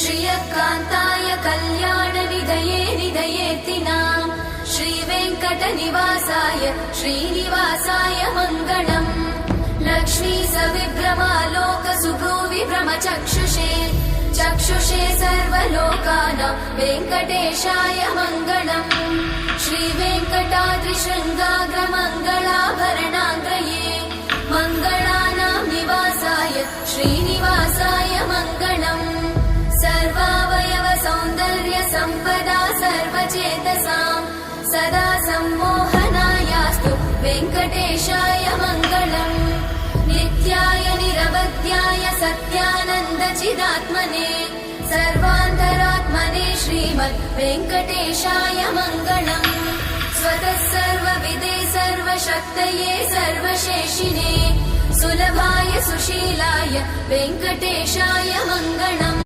श्रियकान्ताय कल्याणनिधये निधयेत्तिनाम् श्रीवेङ्कटनिवासाय श्रीनिवासाय मङ्गलम् लक्ष्मी सविभ्रमालोकसुभ्रूविभ्रमचक्षुषे चक्षुषे सर्वलोकानां वेङ्कटेशाय मङ्गलम् श्रीवेङ्कटाद्रिशृङ्गाग्रमङ्गलाभरणाङ्ग्रये मङ्गलानां निवासाय श्रीनिवासाय मङ्गलम् सर्वावयव सौन्दर्य सम्पदा सर्वचेतसां सदा सम्मोहनायास्तु वेङ्कटेशाय मङ्गलम् नित्याय निरवध्याय सत्यानन्दचिदात्मने सर्वान्तरात्मने श्रीमद् वेङ्कटेशाय मङ्गलम् स्वतः सर्वविदे सर्वशक्तये सर्वशेषिने सुलभाय सुशीलाय वेङ्कटेशाय मङ्गलम्।